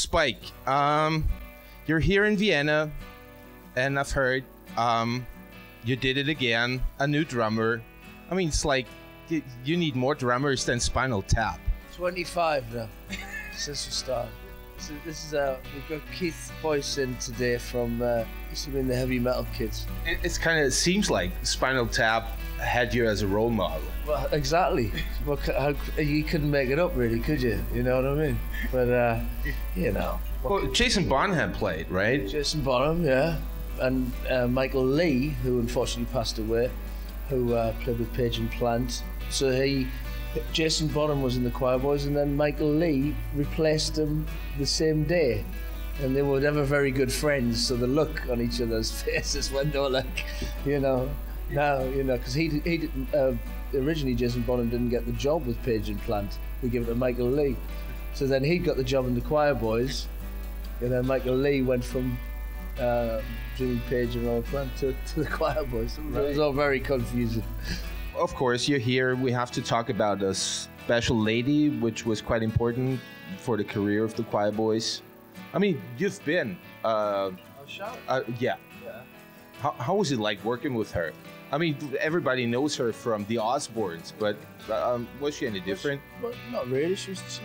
Spike, you're here in Vienna, and I've heard you did it again, a new drummer. I mean, it's like you need more drummers than Spinal Tap. 25 now, since we started. So this is we've got Keith Boyce in today from used to be in the heavy metal kids. It's kind of seems like Spinal Tap had you as a role model. Well, exactly. Well, you couldn't make it up, really, could you? You know what I mean? But you know. Well, Jason Bonham played, right? Jason Bonham, yeah, and Michael Lee, who unfortunately passed away, who played with Page and Plant. So Jason Bonham was in the Quireboys, and then Michael Lee replaced him the same day. And they were never very good friends, so the look on each other's faces when they were like, you know, now, you know, because he didn't, originally Jason Bonham didn't get the job with Page and Plant. They gave it to Michael Lee. So then he got the job in the Quireboys, and then Michael Lee went from Jimmy Page and Robert Plant to the Quireboys. Right. It was all very confusing. Of course, you're here. We have to talk about a special lady, which was quite important for the career of the Quireboys. I mean, you've been. Yeah. How was it like working with her? I mean, everybody knows her from the Osbournes, but was she any different? Well, not really. She's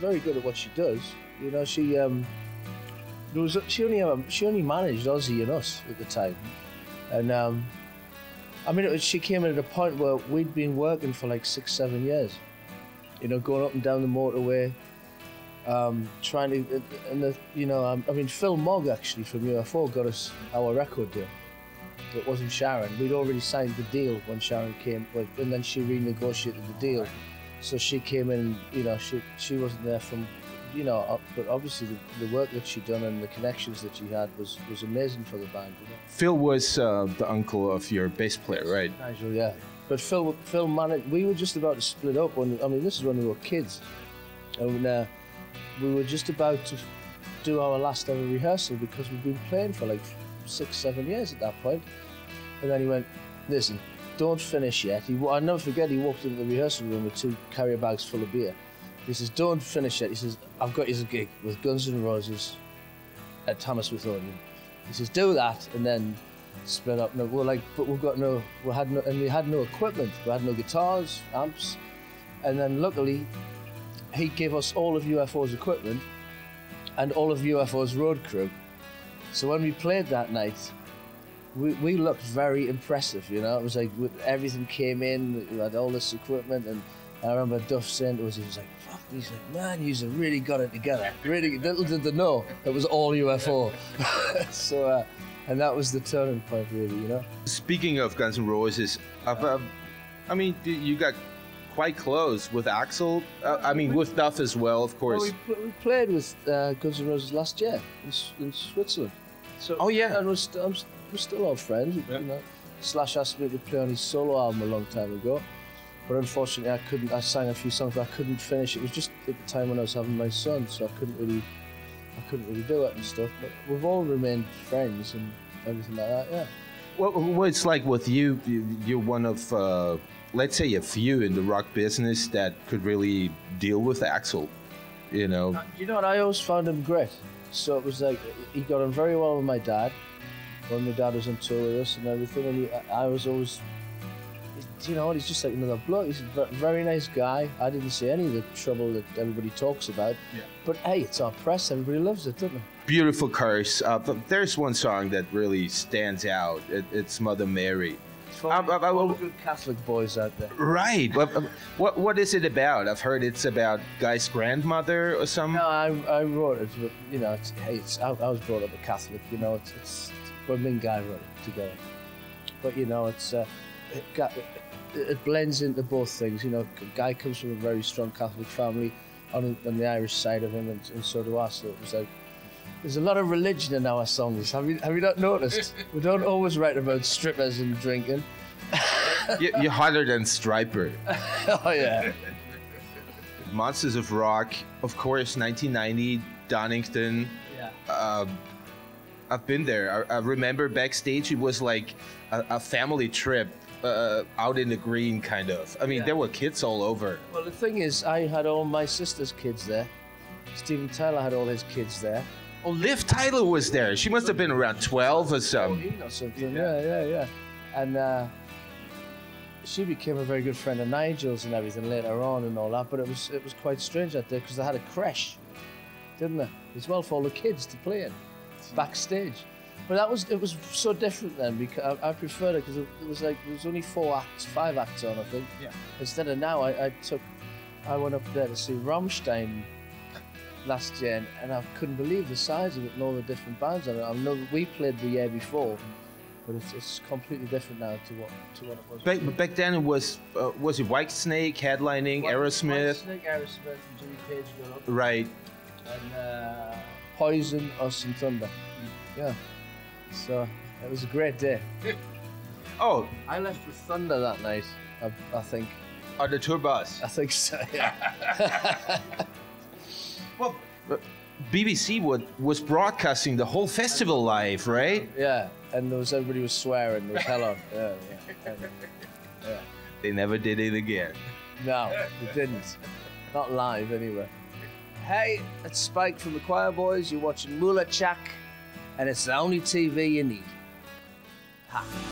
very good at what she does. You know, she only managed Ozzy and us at the time, and I mean, she came in at a point where we'd been working for like 6-7 years. You know, going up and down the motorway, trying to, I mean, Phil Mogg actually from UFO got us our record deal. It wasn't Sharon. We'd already signed the deal when Sharon came, and then she renegotiated the deal. So she came in, you know, she wasn't there from, you know, but obviously the work that she'd done and the connections that she had was amazing for the band. You know? Phil was the uncle of your bass player, right? Nigel, yeah. But Phil managed. We were just about to split up this is when we were kids, and we were just about to do our last ever rehearsal because we'd been playing for like 6-7 years at that point. And then he went, listen, don't finish yet. I'll never forget, he walked into the rehearsal room with 2 carrier bags full of beer. He says, don't finish yet. He says, I've got you a gig with Guns N' Roses at Hammersmith Odeon. He says, do that and then split up. No, we're like, but we had no equipment. We had no guitars, amps. And then luckily, he gave us all of UFO's equipment and all of UFO's road crew. So when we played that night, we looked very impressive, you know. It was like everything came in, we had all this equipment, and I remember Duff saying to us, he was like, fuck, he's like, man, you've really got it together. Really, little did they know it was all UFO. So, and that was the turning point, really, you know. Speaking of Guns N' Roses, I mean, you got quite close with Axl. I mean, with Duff as well, of course. Well, we played with Guns N' Roses last year in Switzerland. So, oh yeah, and we're still all friends. Yeah. You know, Slash asked me to play on his solo album a long time ago, but unfortunately I couldn't. I sang a few songs, but I couldn't finish. It was just at the time when I was having my son, so I couldn't really do it and stuff. But we've all remained friends and everything like that. Yeah. Well, it's like with you. You're one of, let's say, a few in the rock business that could really deal with Axl. You know. You know what? I always found him great. So it was like, he got on very well with my dad, when my dad was on tour with us and everything, and I was always, you know, he's just like another bloke. He's a very nice guy. I didn't see any of the trouble that everybody talks about, yeah. But hey, it's our press, everybody loves it, doesn't it? Beautiful curse. But there's one song that really stands out. It's Mother Mary. For all the good Catholic boys out there. Right. What is it about? I've heard it's about Guy's grandmother or something. No, I wrote it, but you know, I was brought up a Catholic. You know, but me and Guy wrote it together. But you know, it blends into both things. You know, Guy comes from a very strong Catholic family on the Irish side of him, and so do I. So it was like, there's a lot of religion in our songs. Have you not noticed? We don't always write about strippers and drinking. You're hotter than Stryper. Oh yeah. Monsters of Rock, of course, 1990, Donington. Yeah. I've been there. I remember backstage it was like a family trip out in the green, kind of. I mean, there were kids all over. Well, the thing is, I had all my sister's kids there. Steven Tyler had all his kids there. Oh, Liv Tyler was there. She must have been around 12 or something. 14 or something. Yeah. And she became a very good friend of Nigel's and everything later on and all that. But it was quite strange that day because they had a creche, didn't they? As well for all the kids to play in backstage. But it was so different then because I preferred it because it was like there was only 5 acts on, I think. Yeah. Instead of now, I went up there to see Rammstein last year, and I couldn't believe the size of it and all the different bands on it. I know that we played the year before, but it's completely different now to what it was. Back then it was it Whitesnake headlining, Aerosmith? Whitesnake, Aerosmith, and Jimmy Page going up. Right. And Poison, us and Thunder. Yeah. So it was a great day. Oh, I left with Thunder that night. I think. On the tour bus. I think so. Yeah. Well, BBC was broadcasting the whole festival live, right? Yeah, and everybody was swearing. There was hell on. Yeah. They never did it again. No, they didn't. Not live, anyway. Hey, it's Spike from the Quireboys. You're watching Mulatschag, and it's the only TV you need. Ha.